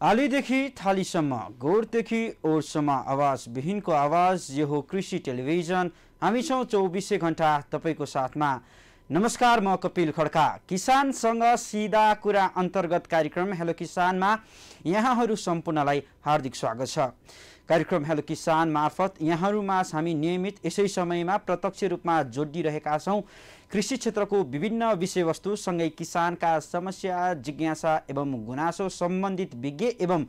आलीदेखि थालीसम्म, गोरदेखि ओरसम्म आवाज विहीनको आवाज यो हो कृषि टेलिभिजन। हामी छौँ 24 घण्टा तपाईको साथमा। नमस्कार, म कपिल खड्का। किसानसँग सीधा कुरा अन्तर्गत कार्यक्रम हेलो किसानमा यहाँहरू सम्पूर्णलाई हार्दिक स्वागत छ। कार्यक्रम हेलो किसान मार्फत यहाँहरूमा हामी नियमित यसै समयमा प्रत्यक्ष रूपमा जोडिरहेका छौँ। कृषि क्षेत्रको विभिन्न विषयवस्तु सँगै किसानका समस्या, जिज्ञासा एवं गुनासो सम्बन्धित विज्ञ एवं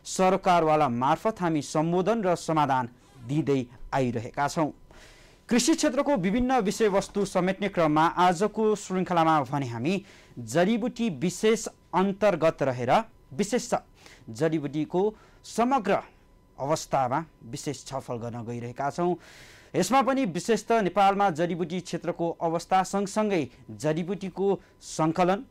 सरकारवाला मार्फत हामी सम्बोधन र समाधान दिँदै आइरहेका छौँ। कृषि क्षेत्रको विभिन्न विषयवस्तु समेट्ने क्रममा आजको श्रृङ्खलामा भने हामी जडीबुटी विशेष अन्तर्गत रहेर विशेष जडीबुटीको समग्र अवस्थामा विशेष छलफल गर्न गइरहेका छौँ। यसमा पनि विशेष त नेपालमा जडीबुटी क्षेत्रको अवस्था सँगसँगै जडीबुटीको सङ्कलन,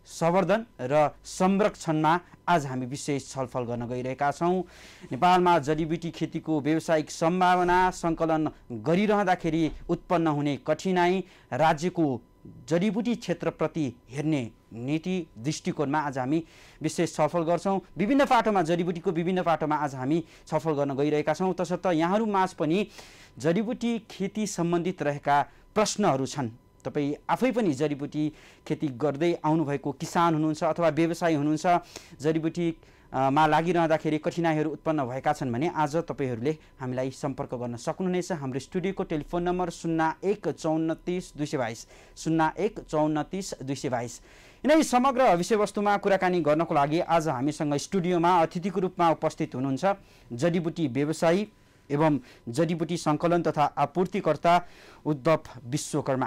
संवर्धन र संरक्षणमा आज हामी विशेष छलफल गर्न गइरहेका छौँ। नेपालमा जडीबुटी खेतीको व्यावसायिक सम्भावना, सङ्कलन गरिरहँदाखेरि उत्पन्न हुने कठिनाई, राज्यको जडीबुटी क्षेत्रप्रति हेर्ने नीति दृष्टिकोणमा आज हामी विशेष छलफल गर्छौँ। विभिन्न पाटोमा जडीबुटीको विभिन्न पाटोमा आज हामी छलफल गर्न गइरहेका छौँ। तसर्थ यहाँहरू माझ पनि जडीबुटी खेती सम्बन्धित रहेका प्रश्नहरू छन्। तपाईँ आफै पनि जडीबुटी खेती गर्दै आउनुभएको किसान हुनुहुन्छ अथवा व्यवसायी हुनुहुन्छ, जडीबुटीमा लागिरहँदाखेरि कठिनाइहरू उत्पन्न भएका छन् भने आज तपाईँहरूले हामीलाई सम्पर्क गर्न सक्नुहुनेछ। हाम्रो स्टुडियोको टेलिफोन नम्बर 015430 222 015430 यिनै समग्र विषयवस्तुमा कुराकानी गर्नको लागि आज हामीसँग स्टुडियोमा अतिथिको रूपमा उपस्थित हुनुहुन्छ जडीबुटी व्यवसायी एवं जडीबुटी सङ्कलन तथा आपूर्तिकर्ता उद्धव विश्वकर्मा।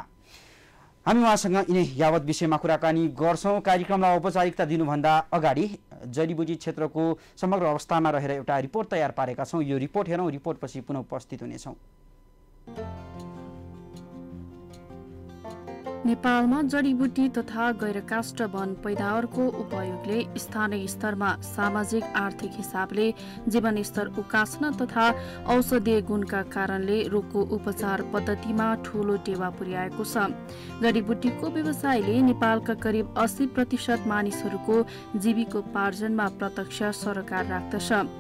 हामी उहाँसँग यिनै यावत विषयमा कुराकानी गर्छौँ। कार्यक्रमलाई औपचारिकता दिनुभन्दा अगाडि जडीबुटी क्षेत्रको समग्र अवस्थामा रहेर एउटा रिपोर्ट तयार पारेका छौँ। यो रिपोर्ट हेरौँ, रिपोर्टपछि पुनः उपस्थित हुनेछौँ। नेपालमा जडीबुटी तथा गैरकाष्ठ वन पैदावारको उपयोगले स्थानीय स्तरमा सामाजिक आर्थिक हिसाबले जीवनस्तर उकास्न तथा औषधीय गुणका कारणले रोगको उपचार पद्धतिमा ठूलो टेवा पुर्याएको छ। जडीबुटीको व्यवसायले नेपालका करिब 80% मानिसहरूको जीविकोपार्जनमा प्रत्यक्ष सरोकार राख्दछ।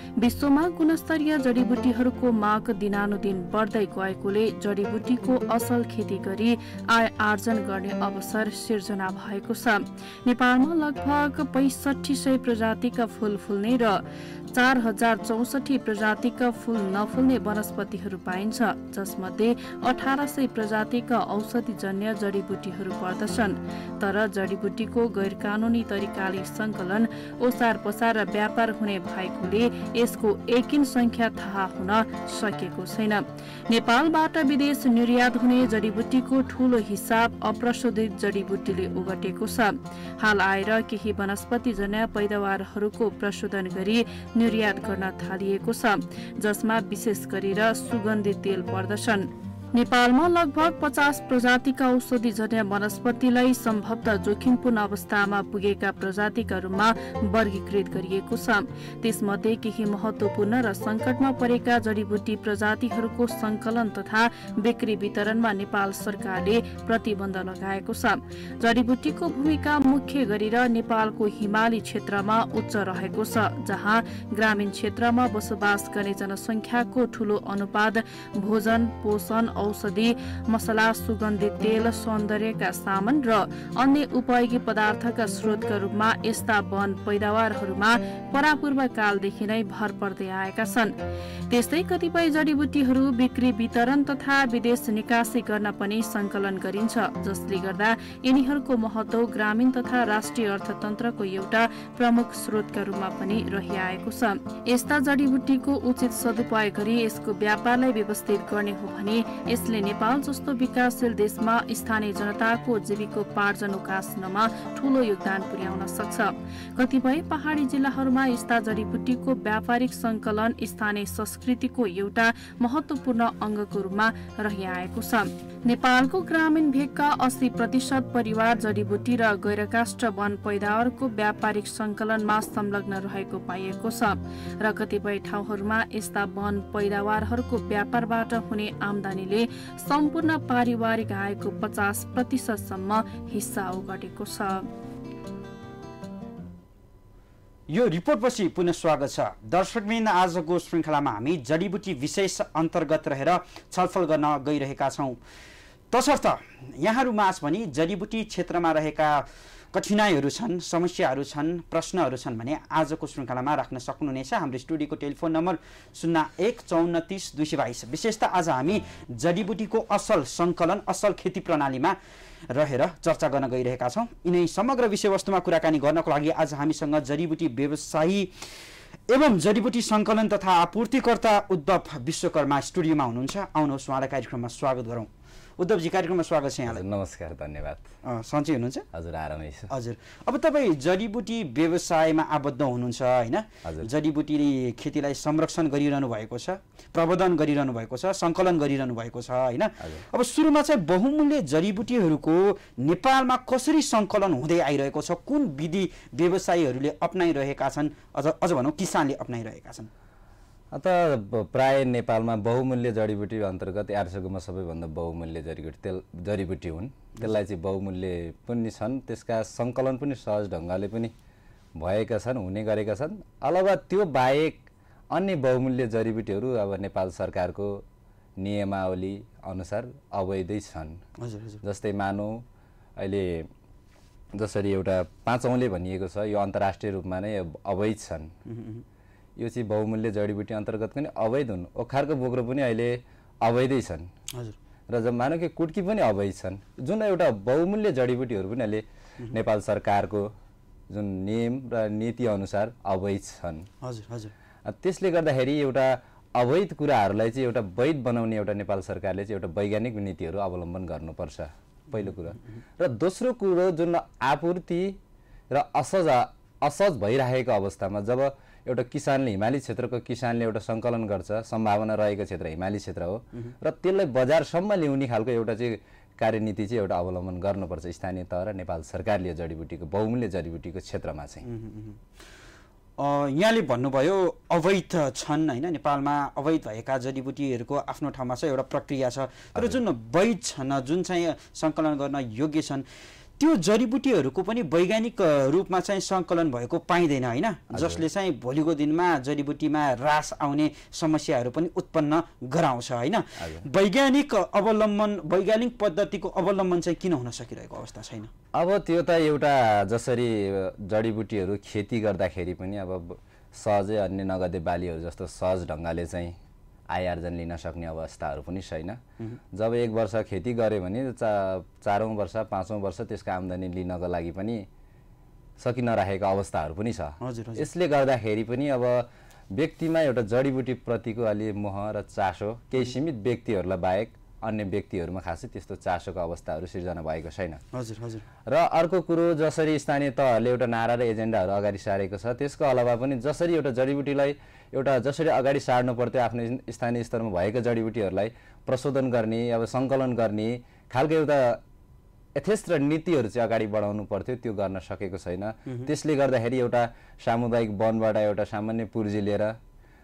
विश्वमा गुणस्तरीय जडीबुटीहरूको माग दिनानुदिन बढ्दै गएकोले जडीबुटीको असल खेती गरी आय आर्जन गर्ने अवसर सिर्जना भएको छ। नेपालमा लगभग 6500 प्रजातिका फूल फुल्ने र 4064 प्रजातिका फूल नफुल्ने वनस्पतिहरू पाइन्छ, जसमध्ये 1800 प्रजातिका औषधिजन्य जडीबुटीहरू पर्दछन्। तर जडीबुटीको गैरकानूनी तरिकाले सङ्कलन, ओसार पसार र व्यापार हुने भएकोले यसको एकिन संख्या थाहा हुन सकेको छैन। नेपालबाट विदेश निर्यात हुने जडीबुटीको ठूलो हिसाब अप्रशोधित जडीबुटीले ओगटेको छ। हाल आएर केही वनस्पतिजन्य पैदावारहरूको प्रशोधन गरी निर्यात गर्न थालिएको छ, जसमा विशेष गरेर सुगन्धित तेल पर्दछन्। नेपालमा लगभग 50 प्रजातिका औषधिजन्य वनस्पतिलाई सम्भवतः जोखिमपूर्ण अवस्थामा पुगेका प्रजातिका रूपमा वर्गीकृत गरिएको छ। त्यसमध्ये केही महत्त्वपूर्ण र सङ्कटमा परेका जडीबुटी प्रजातिहरूको सङ्कलन तथा बिक्री वितरणमा नेपाल सरकारले प्रतिबन्ध लगाएको छ। जडीबुटीको भूमिका मुख्य गरेर नेपालको हिमाली क्षेत्रमा उच्च रहेको छ, जहाँ ग्रामीण क्षेत्रमा बसोबास गर्ने जनसङ्ख्याको ठूलो अनुपात भोजन, पोषण, औषधि, मसला, सुगन्धित तेल, सौन्दर्यका सामान र अन्य उपयोगी पदार्थका स्रोतका रूपमा यस्ता वन पैदावारहरूमा परापूर्व कालदेखि नै भर पर्दै आएका छन्। त्यस्तै कतिपय जडीबुटीहरू बिक्री वितरण तथा विदेश निकासी गर्न पनि सङ्कलन गरिन्छ, जसले गर्दा यिनीहरूको महत्त्व ग्रामीण तथा राष्ट्रिय अर्थतन्त्रको एउटा प्रमुख स्रोतका रूपमा पनि रहिआएको छ। यस्ता जडीबुटीको उचित सदुपयोग गरी यसको व्यापारलाई व्यवस्थित गर्ने हो भने यसले नेपाल जस्तो विकासशील देशमा स्थानीय जनताको जीविकोपार्जन उकास्नमा ठूलो योगदान पुर्याउन सक्छ। कतिपय पहाडी जिल्लाहरूमा यस्ता जडीबुटीको व्यापारिक सङ्कलन स्थानीय संस्कृतिको एउटा महत्त्वपूर्ण अङ्गको रूपमा रहिआएको छ। नेपालको ग्रामीण भेगका 80% परिवार जडीबुटी र गैरकाष्ठ वन पैदावारको व्यापारिक सङ्कलनमा संलग्न रहेको पाइएको छ र कतिपय ठाउँहरूमा यस्ता वन पैदावारहरूको व्यापारबाट हुने आमदानीले सम्पूर्ण पारिवारिक आयको 50% सम्म हिस्सा ओगटेको छ। यो रिपोर्टपछि पुनः स्वागत छ। दर्शकवृन्द, आजको श्रृङ्खलामा हामी जडीबुटी विशेष अन्तर्गत रहेर छलफल गर्न गइरहेका छौँ। तसर्थ यहाँहरूमाझ पनि जडीबुटी क्षेत्रमा रहेका कठिनाइहरू छन्, समस्याहरू छन्, प्रश्नहरू छन् भने आजको श्रृङ्खलामा राख्न सक्नुहुनेछ। हाम्रो स्टुडियोको टेलिफोन नम्बर 01 34 222। विशेषतः आज हामी जडीबुटीको असल सङ्कलन, असल खेती प्रणालीमा रहेर चर्चा गर्न गइरहेका छौँ। यिनै समग्र विषयवस्तुमा कुराकानी गर्नको लागि आज हामीसँग जडीबुटी व्यवसायी एवं जडीबुटी सङ्कलन तथा आपूर्तिकर्ता उद्धव विश्वकर्मा स्टुडियोमा हुनुहुन्छ। आउनुहोस् उहाँलाई कार्यक्रममा स्वागत गरौँ। उद्धवजी, कार्यक्रममा स्वागत छ यहाँलाई। नमस्कार, धन्यवाद। सन्चै हुनुहुन्छ? हजुर, आरामै छु। हजुर, अब तपाईँ जडीबुटी व्यवसायमा आबद्ध हुनुहुन्छ होइन? जडीबुटी खेतीलाई संरक्षण गरिरहनु भएको छ, प्रबन्धन गरिरहनु भएको छ, सङ्कलन गरिरहनु भएको छ होइन? अब सुरुमा चाहिँ बहुमूल्य जडीबुटीहरूको नेपालमा कसरी सङ्कलन हुँदै आइरहेको छ? कुन विधि व्यवसायीहरूले अप्नाइरहेका छन्, अझ भनौँ किसानले अप्नाइरहेका छन्? त प्राय नेपालमा बहुमूल्य जडीबुटी अन्तर्गत यार्सगोमा सबैभन्दा बहुमूल्य जडीबुटी हुन्। त्यसलाई चाहिँ बहुमूल्य पनि छन्, त्यसका सङ्कलन पनि सहज ढङ्गले पनि भएका छन्, हुने गरेका छन्। अलावा त्यो बाहेक अन्य बहुमूल्य जडीबुटीहरू अब नेपाल सरकारको नियमावली अनुसार अवैधै छन्। जस्तै मानौँ अहिले जसरी एउटा 5 औँले भनिएको छ, यो अन्तर्राष्ट्रिय रूपमा नै अवैध छन्। यो चाहिँ बहुमूल्य जडीबुटी अन्तर्गत पनि अवैध हुन्। ओखरको बोक्रो पनि अहिले अवैधै छन्। र जब मानौँ कि कुट्की पनि अवैध छन्, जुन एउटा बहुमूल्य जडीबुटीहरू पनि अहिले नेपाल सरकारको जुन नियम र नीति अनुसार अवैध छन्। त्यसले गर्दाखेरि एउटा अवैध कुराहरूलाई चाहिँ एउटा वैध बनाउने एउटा नेपाल सरकारले चाहिँ एउटा वैज्ञानिक नीतिहरू अवलम्बन गर्नुपर्छ, पहिलो कुरा। र दोस्रो कुरो, जुन आपूर्ति र असहज भइरहेको अवस्थामा जब एउटा किसानले, हिमाली क्षेत्रको किसानले एउटा सङ्कलन गर्छ, सम्भावना रहेको क्षेत्र हिमाली क्षेत्र हो, र त्यसलाई बजारसम्म ल्याउने खालको एउटा चाहिँ कार्यनीति चाहिँ एउटा अवलम्बन गर्नुपर्छ स्थानीय तह र नेपाल सरकारले जडीबुटीको बहुमूल्य जडीबुटीको क्षेत्रमा चाहिँ। यहाँले भन्नुभयो अवैध छन् होइन? नेपालमा अवैध भएका जडीबुटीहरूको आफ्नो ठाउँमा चाहिँ एउटा प्रक्रिया छ, तर जुन वैध छन्, जुन चाहिँ सङ्कलन गर्न योग्य छन्, त्यो जडीबुटीहरूको पनि वैज्ञानिक रूपमा चाहिँ सङ्कलन भएको पाइँदैन होइन? जसले चाहिँ भोलिको दिनमा जडीबुटीमा ह्रास आउने समस्याहरू पनि उत्पन्न गराउँछ होइन? वैज्ञानिक पद्धतिको अवलम्बन चाहिँ किन हुन सकिरहेको अवस्था छैन? अब त्यो त एउटा जसरी जडीबुटीहरू खेती गर्दाखेरि पनि अब सहजै अन्य नगदे बालीहरू जस्तो सहज ढङ्गले चाहिँ आय आर्जन लिन सक्ने अवस्थाहरू पनि छैन। जब 1 वर्ष खेती गऱ्यो भने 4औँ वर्ष 5औँ वर्ष त्यसको आम्दानी लिनको लागि पनि सकि नरहेको अवस्थाहरू पनि छ। यसले गर्दाखेरि पनि अब व्यक्तिमा एउटा जडीबुटी प्रतिको अलि मोह र चासो केही सीमित व्यक्तिहरूलाई बाहेक अन्य व्यक्तिहरूमा खासै त्यस्तो चासोको अवस्थाहरू सिर्जना भएको छैन। र अर्को कुरो, जसरी स्थानीय तहहरूले एउटा नारा र एजेन्डाहरू अगाडि सारेको छ, त्यसको अलावा पनि जसरी एउटा जडीबुटीलाई जसरी अगाडि सार्नु पर्थ्यो आफ्नो स्थानीय स्तरमा भएको जडीबुटीहरूलाई प्रशोधन गर्ने, अब सङ्कलन गर्ने खालको एउटा यथेष्ट नीतिहरू चाहिँ अगाडि बढाउनु पर्थ्यो, त्यो गर्न सकेको छैन। त्यसले गर्दाखेरि एउटा सामुदायिक वनबाट एउटा सामान्य पुर्जी लिएर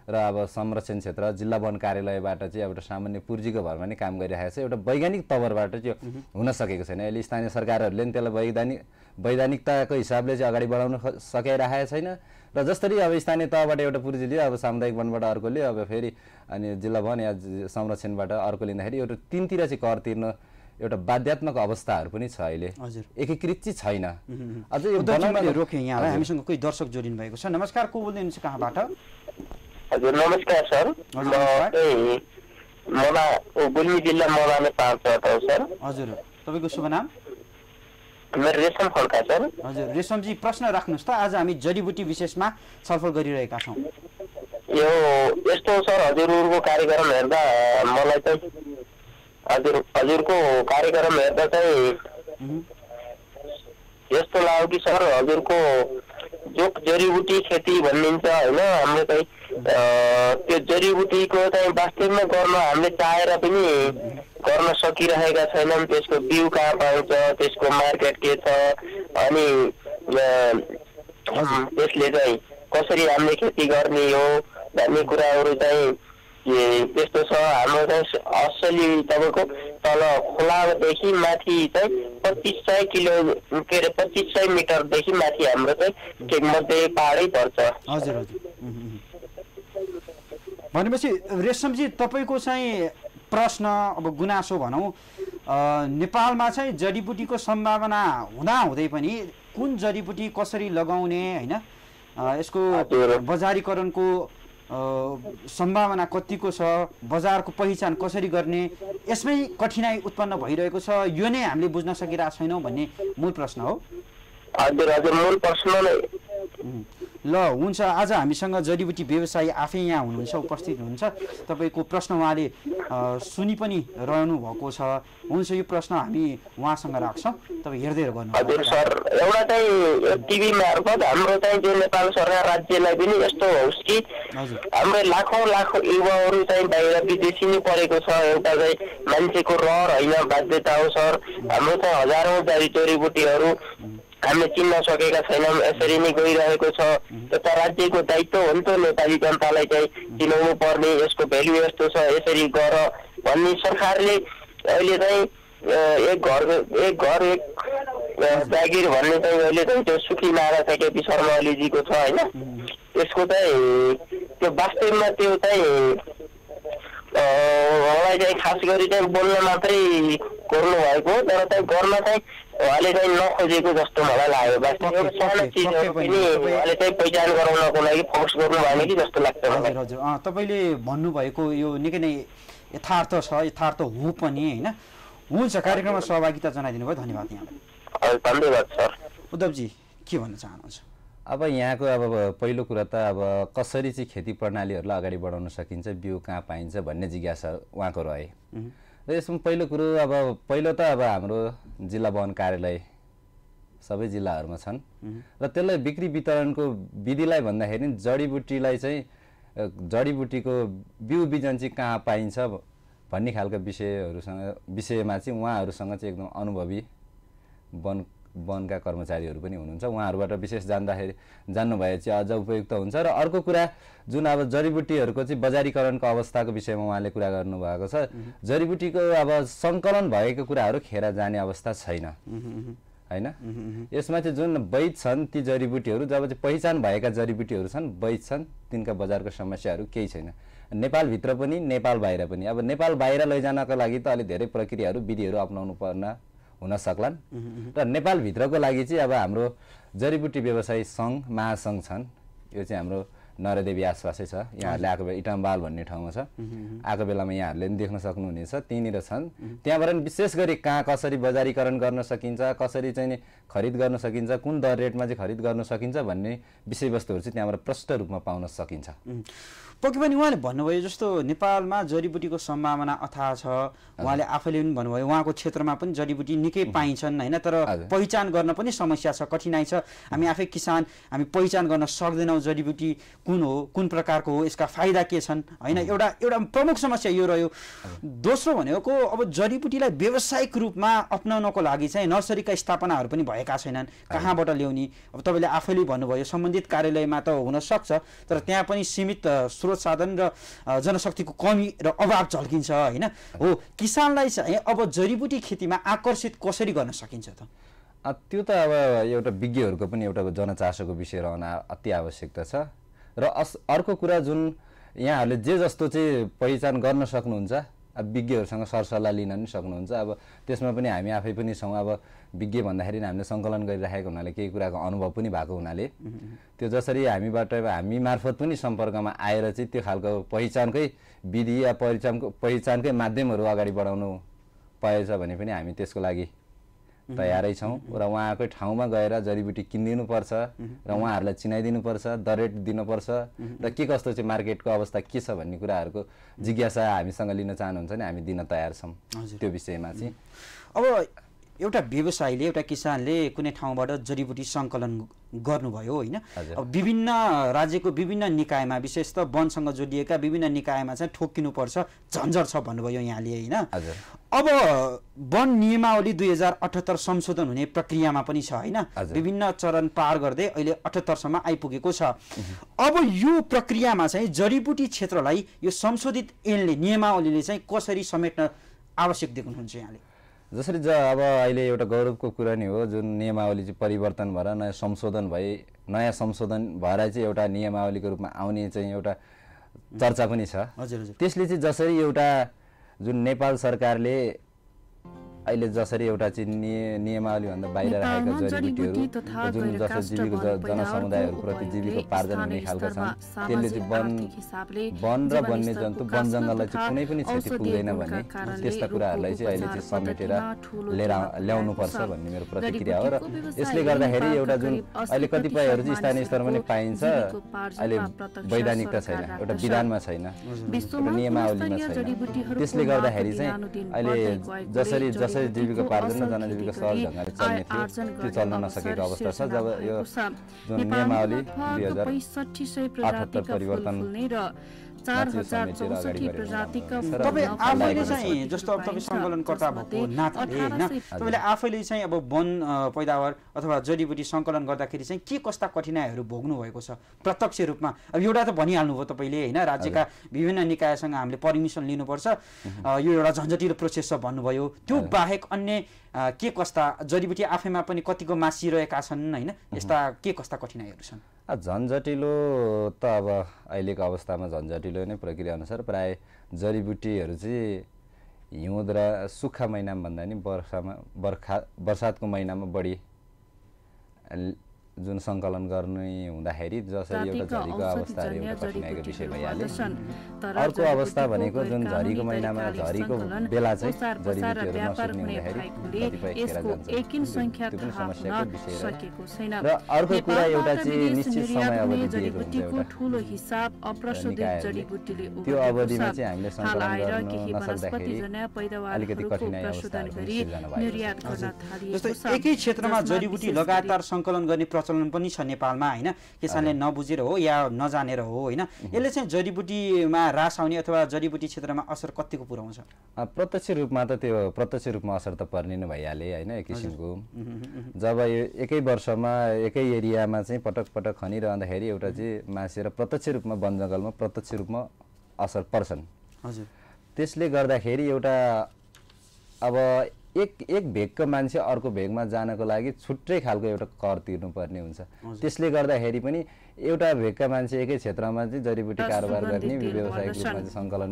र अब संरक्षण क्षेत्र जिल्ला वन कार्यालयबाट चाहिँ एउटा सामान्य पुर्जीको भरमा नै काम गरिरहेको छ। एउटा वैज्ञानिक तवरबाट त्यो हुन सकेको छैन। अहिले स्थानीय सरकारहरूले पनि त्यसलाई वैधानिकताको हिसाबले चाहिँ अगाडि बढाउन सकिरहेको छैन। र जसरी अब स्थानीय तहबाट एउटा पुर्जी लियो, अब सामुदायिक वनबाट अर्को लियो, अब फेरि अनि जिल्ला वन या संरक्षणबाट अर्को लिँदाखेरि एउटा तिनतिर चाहिँ कर तिर्न एउटा बाध्यात्मक अवस्थाहरू पनि छ। अहिले एकीकृत चाहिँ छैन। अझै रोके यहाँलाई, हामीसँग कोही दर्शक जोडिनु भएको छ। नमस्कार, को बोल्दै हुनुहुन्छ, कहाँबाट? हजुर नमस्कार सर, गुल्मी जिल्ला मोलाले पाल्छ सर। हजुर, तपाईँको शुभ नाम? मेरो रेशम खड्का सर। हजुर रेशमजी, प्रश्न राख्नुहोस् त। आज हामी जडीबुटी विशेषमा छलफल गरिरहेका छौँ। यो यस्तो सर, हजुरको कार्यक्रम हेर्दा मलाई चाहिँ हजुरको कार्यक्रम हेर्दा चाहिँ यस्तो लाग्यो कि सर, हजुरको जो जडीबुटी खेती भनिन्छ होइन, हाम्रो चाहिँ त्यो जडीबुटीको चाहिँ वास्तवमा गर्न हामीले चाहेर पनि गर्न सकिरहेका छैनौँ। त्यसको बिउ कहाँ पाउँछ, त्यसको मार्केट के छ, अनि त्यसले चाहिँ कसरी हामीले खेती गर्ने हो भन्ने कुराहरू चाहिँ त्यस्तो छ। हाम्रो चाहिँ असली तपाईँको तल खोलादेखि माथि चाहिँ 2500 मिटरदेखि माथि हाम्रो चाहिँ मध्य पहाडै पर्छ। हजुर हजुर। भनेपछि रेशमजी तपाईँको चाहिँ प्रश्न अब गुनासो भनौँ, नेपालमा चाहिँ जडीबुटीको सम्भावना हुँदाहुँदै पनि कुन जडीबुटी कसरी लगाउने होइन, यसको बजारीकरणको सम्भावना कतिको छ, बजारको पहिचान कसरी गर्ने, यसमै कठिनाइ उत्पन्न भइरहेको छ, यो नै हामीले बुझ्न सकिरहेको छैनौँ भन्ने मूल प्रश्न हो। हजुर हजुर, मूल प्रश्न नै। ल हुन्छ, आज हामीसँग जडीबुटी व्यवसायी आफै यहाँ हुनुहुन्छ, उपस्थित हुनुहुन्छ। तपाईँको प्रश्न उहाँले सुनि पनि रहनु भएको छ। हुन्छ, यो प्रश्न हामी उहाँसँग राख्छौँ, तपाईँ हेर्दै गर्नु। हजुर सर, एउटा चाहिँ टिभी मार्फत हाम्रो चाहिँ जो नेपाल सरकार राज्यलाई पनि यस्तो होस् कि हाम्रो लाखौँ युवाहरू चाहिँ बाहिर विदेशी परेको छ, एउटा चाहिँ मान्छेको रहर होइन बाध्यता हो सर। हाम्रो चाहिँ हजारौँ जडीबुटीहरू हामीले चिन्न सकेका छैनौँ, यसरी नै गइरहेको छ। एउटा राज्यको दायित्व हो नि त नेपाली जनतालाई चाहिँ चिनाउनु पर्ने, यसको भ्यालु यस्तो छ, यसरी गर भन्ने सरकारले अहिले चाहिँ एक घर एक जागिर भन्ने चाहिँ अहिले चाहिँ त्यो सुखी नारा चाहिँ केपी शर्मा ओलीजीको छ होइन। यसको चाहिँ त्यो वास्तवमा त्यो चाहिँ उहाँलाई चाहिँ खास गरी चाहिँ बोल्न मात्रै गर्नु भएको, तर चाहिँ गर्न चाहिँ उहाँले चाहिँ नखोजेको जस्तो मलाई लाग्यो। सानो चिजहरू पनि उहाँले चाहिँ पहिचान गराउनको लागि फोकस गर्नु भएन कि जस्तो लाग्छ मलाई। हजुर, तपाईँले भन्नुभएको यो निकै नै यथार्थ छ, यथार्थ हो पनि होइन। हुन्छ, कार्यक्रममा सहभागिता जनाइदिनु भयो, धन्यवाद यहाँलाई। हजुर धन्यवाद सर। उद्धवजी के भन्न चाहनुहुन्छ? अब यहाँको अब पहिलो कुरा त अब कसरी चाहिँ खेती प्रणालीहरूलाई अगाडि बढाउन सकिन्छ, बिउ कहाँ पाइन्छ भन्ने जिज्ञासा उहाँको रहे। र यसमा पहिलो कुरो अब पहिलो त अब हाम्रो जिल्ला वन कार्यालय सबै जिल्लाहरूमा छन् र त्यसलाई बिक्री वितरणको विधिलाई भन्दाखेरि जडीबुटीलाई चाहिँ जडीबुटीको बिउ बिजन चाहिँ कहाँ पाइन्छ भन्ने खालको विषयमा चाहिँ उहाँहरूसँग चाहिँ एकदम अनुभवी वनका कर्मचारीहरू पनि हुनुहुन्छ। उहाँहरूबाट विशेष जान्नु भए चाहिँ अझ उपयुक्त हुन्छ। र अर्को कुरा जुन अब जडीबुटीहरूको चाहिँ बजारीकरणको अवस्थाको विषयमा उहाँले कुरा गर्नुभएको छ। जडीबुटीको अब सङ्कलन भएको कुराहरू खेर जाने अवस्था छैन होइन। यसमा चाहिँ जुन वैध छन् ती जडीबुटीहरू, जब चाहिँ पहिचान भएका जडीबुटीहरू छन्, वैध छन्, तिनका बजारको समस्याहरू केही छैन। नेपालभित्र पनि नेपाल बाहिर पनि। अब नेपाल बाहिर लैजानको लागि त अलि धेरै प्रक्रियाहरू विधिहरू अपनाउनु पर्न हुन सक्लान् र नेपालभित्रको लागि चाहिँ अब हाम्रो जडीबुटी व्यवसायी सङ्घ महासङ्घ छन्। यो चाहिँ हाम्रो नरदेवी आसपासै छ, यहाँहरूले आएको बेला इटमबाल भन्ने ठाउँमा छ, आएको बेलामा यहाँहरूले पनि देख्न सक्नुहुनेछ, त्यहीँनिर छन्। त्यहाँबाट विशेष गरी कहाँ कसरी बजारीकरण गर्न सकिन्छ, कसरी चाहिँ खरिद गर्न सकिन्छ, कुन दर रेटमा चाहिँ खरिद गर्न सकिन्छ भन्ने विषयवस्तुहरू चाहिँ त्यहाँबाट प्रष्ट रूपमा पाउन सकिन्छ। पक्कै पनि उहाँले भन्नुभयो जस्तो नेपालमा जडीबुटीको सम्भावना अथाह छ। उहाँले आफैले पनि भन्नुभयो उहाँको क्षेत्रमा पनि जडीबुटी निकै पाइन्छन् होइन, तर पहिचान गर्न पनि समस्या छ, कठिनाइ छ। हामी आफै किसान, हामी पहिचान गर्न सक्दैनौँ जडीबुटी कुन हो, कुन प्रकारको हो, यसका फाइदा के छन् होइन। एउटा प्रमुख समस्या यो रह्यो। दोस्रो भनेको अब जडीबुटीलाई व्यावसायिक रूपमा अपनाउनको लागि चाहिँ नर्सरीका स्थापनाहरू पनि भएका छैनन्, कहाँबाट ल्याउने? अब तपाईँले आफैले भन्नुभयो सम्बन्धित कार्यालयमा त हुन सक्छ, तर त्यहाँ पनि सीमित स्रोत साधन र जनशक्तिको कमी र अभाव झल्किन्छ होइन। हो, किसानलाई चाहिँ अब जडीबुटी खेतीमा आकर्षित कसरी गर्न सकिन्छ त? त्यो त अब एउटा विज्ञहरूको पनि एउटा जनचासोको विषय रहन अति आवश्यकता छ। र अर्को कुरा जुन यहाँहरूले जे जस्तो चाहिँ पहिचान गर्न सक्नुहुन्छ, अब विज्ञहरूसँग सरसल्लाह लिन पनि सक्नुहुन्छ। अब त्यसमा पनि हामी आफै पनि छौँ। अब विज्ञ भन्दाखेरि हामीले सङ्कलन गरिराखेको हुनाले केही कुराको अनुभव पनि भएको हुनाले त्यो जसरी हामी मार्फत पनि सम्पर्कमा आएर चाहिँ त्यो खालको पहिचानकै विधि या पहिचानकै माध्यमहरू अगाडि बढाउनु पाएछ भने पनि हामी त्यसको लागि तयारै छौँ। र उहाँकै ठाउँमा गएर जडीबुटी किनिदिनुपर्छ र उहाँहरूलाई चिनाइदिनुपर्छ, दर रेट दिनुपर्छ र के कस्तो चाहिँ मार्केटको अवस्था के छ भन्ने कुराहरूको जिज्ञासा हामीसँग लिन चाहनुहुन्छ भने हामी दिन तयार छौँ त्यो विषयमा चाहिँ। अब एउटा व्यवसायीले, एउटा किसानले कुनै ठाउँबाट जडीबुटी सङ्कलन गर्नुभयो होइन, अब विभिन्न राज्यको विभिन्न निकायमा, विशेष त वनसँग जोडिएका विभिन्न निकायमा चाहिँ ठोकिनुपर्छ, झन्झट छ भन्नुभयो यहाँले होइन। अब वन नियमावली 2078 संशोधन हुने प्रक्रियामा पनि छ होइन, विभिन्न चरण पार गर्दै अहिले 78 सम्म आइपुगेको छ। अब यो प्रक्रियामा चाहिँ जडीबुटी क्षेत्रलाई यो संशोधित ऐनले, नियमावलीले चाहिँ कसरी समेट्न आवश्यक देख्नुहुन्छ यहाँले? जसरी अब अहिले एउटा गौरवको कुरा नि हो, जुन नियमावली चाहिँ परिवर्तन भएर नयाँ संशोधन भएर चाहिँ एउटा नियमावलीको रूपमा आउने चाहिँ एउटा चर्चा पनि छ। हजुर हजुर। त्यसले चाहिँ जसरी एउटा जुन नेपाल सरकारले अहिले जसरी एउटा चाहिँ नियमावलीभन्दा बाहिर रहेका जडीबुटीहरू जुन जस्तो जीविका जनसमुदायहरूप्रति जीविकोपार्जन हुने खालका छन्, त्यसले चाहिँ वन र वन्यजन्तु वन जङ्गललाई चाहिँ कुनै पनि क्षति पुग्दैन भन्ने त्यस्ता कुराहरूलाई चाहिँ अहिले चाहिँ समेटेर ल्याउनुपर्छ भन्ने मेरो प्रतिक्रिया हो। र यसले गर्दाखेरि एउटा जुन अहिले कतिपयहरू चाहिँ स्थानीय स्तरमा नै पाइन्छ, अहिले वैधानिकता छैन, एउटा विधानमा छैन, एउटा नियमावलीमा छैन। त्यसले गर्दाखेरि चाहिँ अहिले जसरी जीविकोपार्जन र जनजीविका सहज ढङ्गले चल्ने थियो त्यो चल्न नसकेको अवस्था छ। जब यो जुन नियमावली 2078 परिवर्तन तपाईँ आफैले चाहिँ जस्तो अब तपाईँ सङ्कलनकर्ता भएको नाताले होइन, तपाईँले आफैले चाहिँ अब वन पैदावार अथवा जडीबुटी सङ्कलन गर्दाखेरि चाहिँ के कस्ता कठिनाइहरू भोग्नु भएको छ प्रत्यक्ष रूपमा? अब एउटा त भनिहाल्नुभयो तपाईँले होइन, राज्यका विभिन्न निकायसँग हामीले पर्मिसन लिनुपर्छ, यो एउटा झन्झटिलो प्रोसेस छ भन्नुभयो। त्यो बाहेक अन्य के कस्ता जडीबुटी आफैमा पनि कतिको मासिरहेका छन् होइन, यस्ता के कस्ता कठिनाइहरू छन्? झन्झटिलो त अब अहिलेको अवस्थामा झन्झटिलो नै प्रक्रिया अनुसार प्राय जडीबुटीहरू चाहिँ हिउँद र सुक्खा महिनामा भन्दा नि बर्सातको महिनामा बढी जुन सङ्कलन गर्ने हुँदाखेरि जसरी एउटा झरीको अवस्थाहरू एउटा कठिनाइको विषय भइहाल्यो। अर्को अवस्था भनेको जुन झरीको महिनामा झरीको बेला चाहिँ जडीबुटीहरू नसुक्ने हुँदाखेरि कतिपय खेर जान्छ, त्यो पनि समस्याको विषय हो। र अर्को कुरा एउटा चाहिँ निश्चित समय अवधि दिएको हुन्छ एउटा त्यो अवधिमा चाहिँ हामीले सङ्कलन गर्न नसक्दाखेरि अलिकति कठिनाइ अवस्थाहरू सिर्जना भएको छ। जस्तो एकै क्षेत्रमा जडीबुटी लगातार सङ्कलन गर्ने प्रचलन पनि छ नेपालमा होइन, किसानले नबुझेर हो या नजानेर हो होइन, यसले चाहिँ जडीबुटीमा ह्रास आउने अथवा जडीबुटी क्षेत्रमा असर कतिको पुर्याउँछ? प्रत्यक्ष रूपमा त त्यो प्रत्यक्ष रूपमा असर त पर्ने नै भइहाले होइन। एक किसिमको जब यो एकै वर्षमा एकै एरियामा चाहिँ पटक पटक खनिरहँदाखेरि एउटा चाहिँ मासेर प्रत्यक्ष रूपमा वन जङ्गलमा प्रत्यक्ष रूपमा असर पर्छन्। हजुर। त्यसले गर्दाखेरि एउटा अब एक भेगको मान्छे अर्को भेगमा जानको लागि छुट्टै खालको एउटा कर तिर्नुपर्ने हुन्छ। त्यसले गर्दाखेरि पनि एउटा भेगका मान्छे एकै क्षेत्रमा चाहिँ जडीबुटी कारोबार गर्ने व्यावसायिक रूपमा चाहिँ सङ्कलन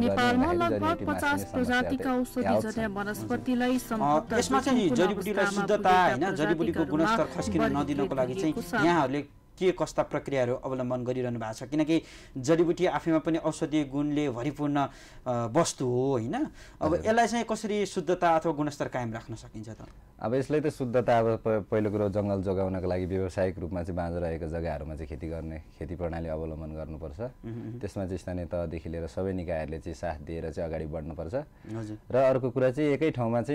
यसमा चाहिँ जडीबुटीलाई शुद्धता होइन, जडीबुटीको गुणस्तर खस्किन नदिनको लागि चाहिँ यहाँहरूले के कस्ता प्रक्रियाहरू अवलम्बन गरिरहनु भएको छ? किनकि जडीबुटी आफैमा पनि औषधीय गुणले भरिपूर्ण वस्तु हो होइन, अब यसलाई चाहिँ कसरी शुद्धता अथवा गुणस्तर कायम राख्न सकिन्छ त? अब यसलाई त शुद्धता अब पहिलो कुरो जङ्गल जोगाउनको लागि व्यावसायिक रूपमा चाहिँ बाँझो रहेको जग्गाहरूमा चाहिँ खेती प्रणाली अवलम्बन गर्नुपर्छ। त्यसमा चाहिँ स्थानीय तहदेखि लिएर सबै निकायहरूले चाहिँ साथ दिएर चाहिँ अगाडि बढ्नुपर्छ। र अर्को कुरा चाहिँ एकै ठाउँमा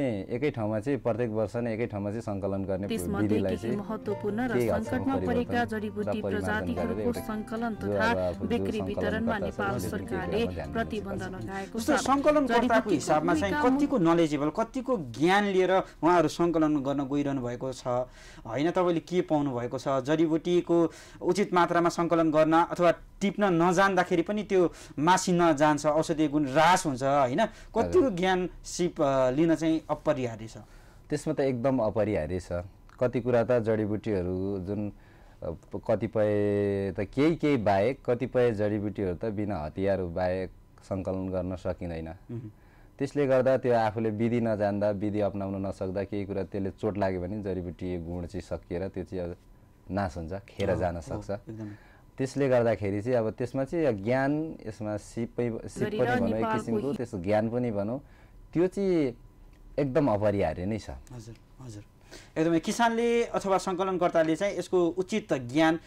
चाहिँ प्रत्येक वर्ष नै एकै ठाउँमा चाहिँ सङ्कलन गर्ने विधिलाई चाहिँ महत्त्वपूर्ण र सङ्कटमा परेका जडीबुटी प्रजातिहरूको सङ्कलन तथा बिक्री वितरणमा नेपाल सरकारले प्रतिबन्ध लगाएको छ। सङ्कलनकर्ताको हिसाबमा चाहिँ कतिको नलेजेबल, कतिको ज्ञान लिएर उहाँहरू सङ्कलन गर्न गइरहनु भएको छ होइन? तपाईँले के पाउनु भएको छ? जडीबुटीको उचित मात्रामा सङ्कलन गर्न अथवा टिप्न नजान्दाखेरि पनि त्यो मासिन जान्छ, औषधीय गुण ह्रास हुन्छ होइन? कतिको ज्ञान सिप लिन चाहिँ अपरिहार्य छ? त्यसमा त एकदम अपरिहार्य छ। कति कुरा त जडीबुटीहरू जुन कतिपय त केही बाहेक कतिपय जडीबुटीहरू त बिना हतियार बाहेक सङ्कलन गर्न सकिँदैन। त्यसले गर्दा त्यो आफूले विधि नजान्दा, विधि अपनाउन नसक्दा केही कुरा त्यसले चोट लाग्यो भने जडीबुटी गुण चाहिँ सकिएर त्यो चाहिँ नाश हुन्छ, खेर जान सक्छ। त्यसले गर्दाखेरि चाहिँ अब त्यसमा चाहिँ ज्ञान, यसमा सिप पनि भनौँ एक किसिमको, त्यसको ज्ञान पनि भनौँ, त्यो चाहिँ एकदम अपरिहार्य नै छ। हजुर हजुर, एकदमै किसानले अथवा सङ्कलनकर्ताले चाहिँ यसको उचित ज्ञान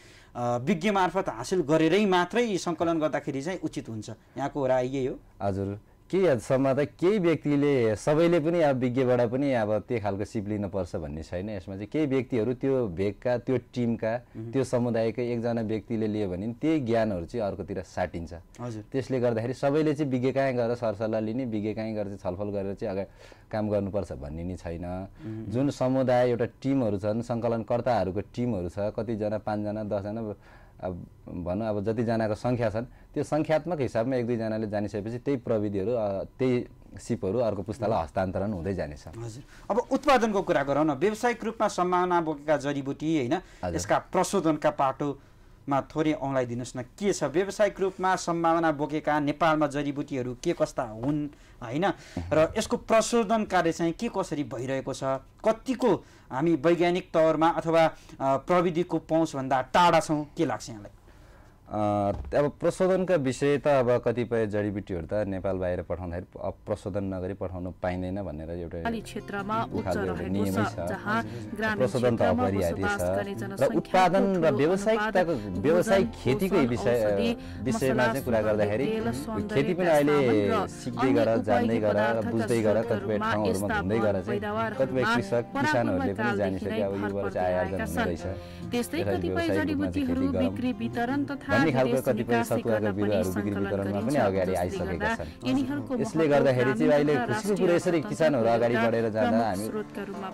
विज्ञ मार्फत हासिल गरेरै मात्रै सङ्कलन गर्दाखेरि चाहिँ उचित हुन्छ, यहाँको राय यही हो? हजुर, केही हदसम्म त केही व्यक्तिले सबैले पनि अब विज्ञबाट पनि अब त्यो खालको सिप लिनुपर्छ भन्ने छैन। यसमा चाहिँ केही व्यक्तिहरू त्यो भेगका, त्यो टिमका, त्यो समुदायकै एकजना व्यक्तिले लियो भने त्यही ज्ञानहरू चाहिँ अर्कोतिर साटिन्छ। त्यसले गर्दाखेरि सबैले चाहिँ विज्ञ कहीँ गएर सरसल्लाह लिने, विज्ञ कहीँ गएर चाहिँ छलफल गरेर चाहिँ अगाडि काम गर्नुपर्छ भन्ने नि छैन। जुन समुदाय एउटा टिमहरू छन्, सङ्कलनकर्ताहरूको टिमहरू छ, कतिजना 5 जना 10 जना अब भनौँ अब जतिजनाको सङ्ख्या छन् त्यो सङ्ख्यात्मक हिसाबमा 1-2 जनाले जानिसकेपछि त्यही प्रविधिहरू त्यही सिपहरू अर्को पुस्तालाई हस्तान्तरण हुँदै जानेछ। हजुर, अब उत्पादनको कुरा गरौँ न। व्यावसायिक रूपमा सम्भावना बोकेका जडीबुटी होइन, यसका प्रशोधनका पाटोमा थोरै औँलाइदिनुहोस् न। के छ व्यावसायिक रूपमा सम्भावना बोकेका नेपालमा जडीबुटीहरू के कस्ता हुन् होइन, र यसको प्रशोधन कार्य चाहिँ के कसरी भइरहेको छ, कतिको हामी वैज्ञानिक तौरमा अथवा प्रविधिको पहुँचभन्दा टाढा छौँ, के लाग्छ यहाँलाई? अब प्रशोधनका विषय त अब कतिपय जडीबुटीहरू त नेपाल बाहिर पठाउँदाखेरि प्रशोधन नगरी पठाउनु पाइँदैन भनेर एउटा क्षेत्रमा उच्च रहेको छ, जहाँ ग्रामीण प्रशोधन त अपरिहार्य छ र उत्पादन र व्यावसायिक खेतीको विषयमा चाहिँ कुरा गर्दाखेरि खेती पनि अहिले सिक्दै गर, जान्दै गर र बुझ्दै गर, कतिपय ठाउँहरूमा घुम्दै गर चाहिँ कतिपय किसानहरूले पनि जानिसके अब योबाट चाहिँ आय आर्जन हुने रहेछ। त्यस्तै कतिपय जडीबुटीहरू बिक्री वितरण तथा भन्ने खालको कतिपय सतुवाका बिरुवाहरू बिक्री वितरणमा पनि अगाडि आइसकेका छन्। यसले गर्दाखेरि चाहिँ अहिले खुसीको कुरो यसरी किसानहरू अगाडि बढेर जाँदा हामी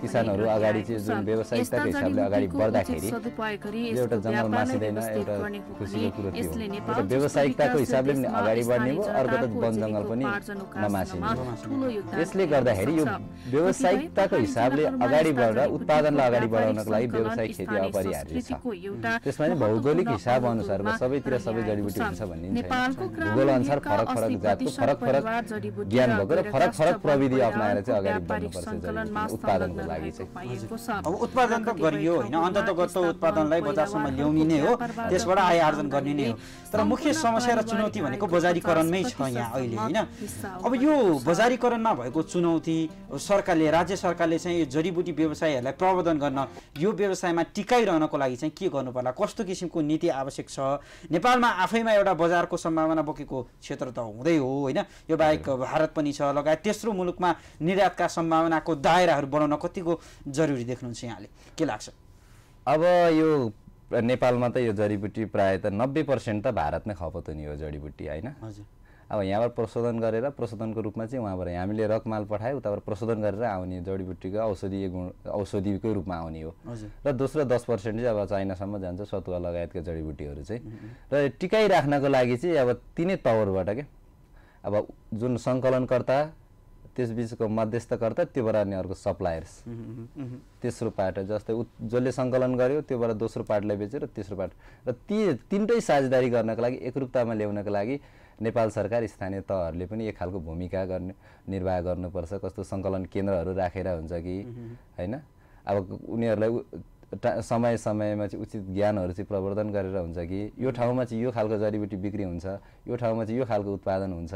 किसानहरू अगाडि चाहिँ जुन व्यावसायिकताको हिसाबले अगाडि बढ्दाखेरि एउटा जङ्गल मासिँदैन, एउटा खुसीको कुरो थियो। एउटा व्यावसायिकताको हिसाबले पनि अगाडि बढ्ने भयो, अर्को त वन जङ्गल पनि नमासिने। यसले गर्दाखेरि यो व्यावसायिकताको हिसाबले अगाडि बढेर उत्पादनलाई अगाडि बढाउनको लागि व्यावसायिक खेती अपरिहार्य छ। त्यसमा पनि भौगोलिक हिसाब अनुसारमा सबैतिर सबै जडीबुटी हुन्छ भन्ने छैन। भूगोल अनुसार फरक फरक जातको फरक फरक ज्ञान भएको र फरक फरक प्रविधि अप्नाएर चाहिँ अगाडि बढ्नुपर्छ उत्पादनको लागि चाहिँ। अब उत्पादन त गरियो होइन, अन्ततगत उत्पादनलाई बजारसम्म ल्याउने नै हो, त्यसबाट आय आर्जन गर्ने नै हो। तर मुख्य समस्या र चुनौती भनेको बजारीकरणमै छ यहाँ अहिले होइन। अब यो बजारीकरणमा भएको चुनौती सरकारले, राज्य सरकारले चाहिँ यो जडीबुटी व्यवसायहरूलाई प्रवर्धन गर्न, यो व्यवसायमा टिकाइरहनको लागि चाहिँ के गर्नु पर्ला, कस्तो किसिमको नीति आवश्यक छ? नेपालमा आफैमा एउटा बजारको सम्भावना बोकेको क्षेत्र त हुँदै हो होइन, यो बाहेक भारत पनि छ लगायत तेस्रो मुलुकमा निर्यातका सम्भावनाको दायराहरू बढाउन कतिको जरुरी देख्नुहुन्छ यहाँले, के लाग्छ? अब यो नेपालमा त यो जडीबुटी प्रायः त 90% त भारतमै खपत हुने हो जडीबुटी होइन। अब यहाँबाट प्रशोधन गरेर प्रशोधनको रूपमा चाहिँ उहाँबाट हामीले रकमाल पठायो, उताबाट प्रशोधन गरेर आउने जडीबुटीको औषधिको रूपमा आउने हो। र दोस्रो 10% चाहिँ अब चाइनासम्म जान्छ सतुवा लगायतका जडीबुटीहरू चाहिँ। र टिकाइराख्नको लागि चाहिँ अब तिनै तवरबाट क्या, अब जुन सङ्कलनकर्ता, त्यसबिचको मध्यस्थकर्ता, त्योबाट अनि अर्को सप्लायर्स, तेस्रो पार्ट जस्तै जसले सङ्कलन गर्यो त्योबाट दोस्रो पार्टलाई बेच्यो र तेस्रो पार्ट, र ती तिनटै साझेदारी गर्नको लागि एकरूपतामा ल्याउनको लागि नेपाल सरकार स्थानीय तहहरूले पनि एक खालको भूमिका निर्वाह गर्नुपर्छ। कस्तो सङ्कलन केन्द्रहरू राखेर हुन्छ कि होइन, अब उनीहरूलाई समय समयमा चाहिँ उचित ज्ञानहरू चाहिँ प्रवर्धन गरेर हुन्छ कि यो ठाउँमा चाहिँ यो खालको जडीबुटी बिक्री हुन्छ, यो ठाउँमा चाहिँ यो खालको उत्पादन हुन्छ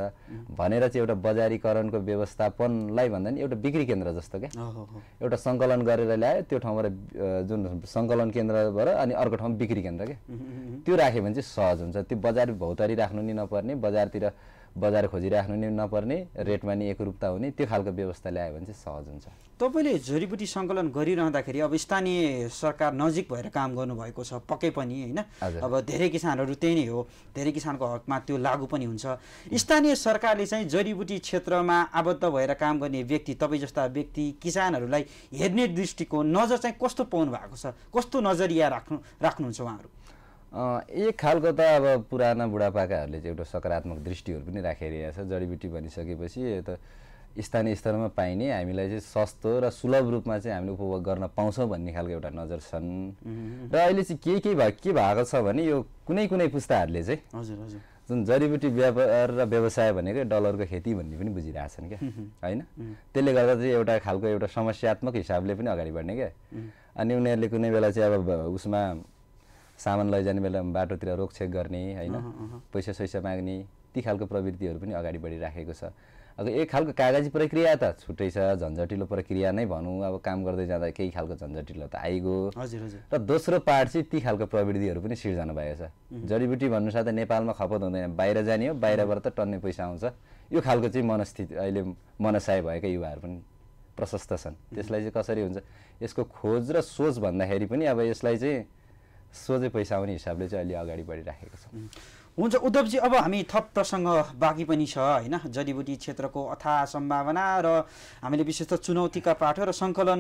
भनेर चाहिँ एउटा बजारीकरणको व्यवस्थापनलाई भन्दा नि एउटा बिक्री केन्द्र जस्तो क्या, एउटा सङ्कलन गरेर ल्यायो त्यो ठाउँबाट जुन सङ्कलन केन्द्रबाट अनि अर्को ठाउँमा बिक्री केन्द्र क्या, त्यो राख्यो भने चाहिँ सहज हुन्छ। त्यो बजार भौतारी राख्नु नि नपर्ने, बजार खोजिराख्नु नि नपर्ने, रेटमा नि एकरूपता हुने, त्यो खालको व्यवस्था ल्यायो भने चाहिँ सहज हुन्छ। तपाईँले जडीबुटी सङ्कलन गरिरहँदाखेरि अब स्थानीय सरकार नजिक भएर काम गर्नुभएको छ पक्कै पनि होइन। अब धेरै किसानहरू त्यही नै हो, धेरै किसानको हकमा त्यो लागू पनि हुन्छ। स्थानीय सरकारले चाहिँ जडीबुटी क्षेत्रमा आबद्ध भएर काम गर्ने व्यक्ति, तपाईँ जस्ता व्यक्ति किसानहरूलाई हेर्ने दृष्टिकोण नजर चाहिँ कस्तो पाउनु भएको छ, कस्तो नजरिया राख्नुहुन्छ उहाँहरू? एक खालको त अब पुराना बुढापाकाहरूले चाहिँ एउटा सकारात्मक दृष्टिहरू पनि राखिरहेको छ। जडीबुटी भनिसकेपछि त स्थानीय स्तरमा पाइने, हामीलाई चाहिँ सस्तो र सुलभ रूपमा चाहिँ हामीले उपभोग गर्न पाउँछौँ भन्ने खालको एउटा नजर छन्। र अहिले चाहिँ के भएको छ भने यो कुनै पुस्ताहरूले चाहिँ जुन जडीबुटी व्यापार र व्यवसाय भनेको डलरको खेती भन्ने पनि बुझिरहेछन् क्या होइन। त्यसले गर्दा चाहिँ एउटा खालको एउटा समस्यात्मक हिसाबले पनि अगाडि बढ्ने क्या। अनि उनीहरूले कुनै बेला चाहिँ अब उसमा सामान लैजाने बेला बाटोतिर रोकछेक गर्ने होइन, पैसा सैसा माग्ने, ती खालको प्रवृत्तिहरू पनि अगाडि बढिराखेको छ। अब एक खालको कागजी प्रक्रिया त छुट्टै छ, झन्झटिलो प्रक्रिया नै भनौँ, अब काम गर्दै जाँदा केही खालको झन्झटिलो त आइगयो। र दोस्रो पार्ट चाहिँ ती खालको प्रवृत्तिहरू पनि सिर्जना भएको छ। जडीबुटी भन्नुसाथ नेपालमा खपत हुँदैन, बाहिर जाने हो, बाहिरबाट त टन्ने पैसा आउँछ, यो खालको चाहिँ मनस्थिति अहिले मनसाय भएका युवाहरू पनि प्रशस्त छन्। त्यसलाई चाहिँ कसरी हुन्छ, यसको खोज र सोच भन्दाखेरि पनि अब यसलाई चाहिँ सोझै पैसा आउने हिसाबले चाहिँ अहिले अगाडि बढिराखेको छ। हुन्छ उद्धवजी, अब हामी थप प्रसङ्ग बाँकी पनि छ होइन, जडीबुटी क्षेत्रको अथाह सम्भावना र हामीले विशेष त चुनौतीका पाटो र सङ्कलन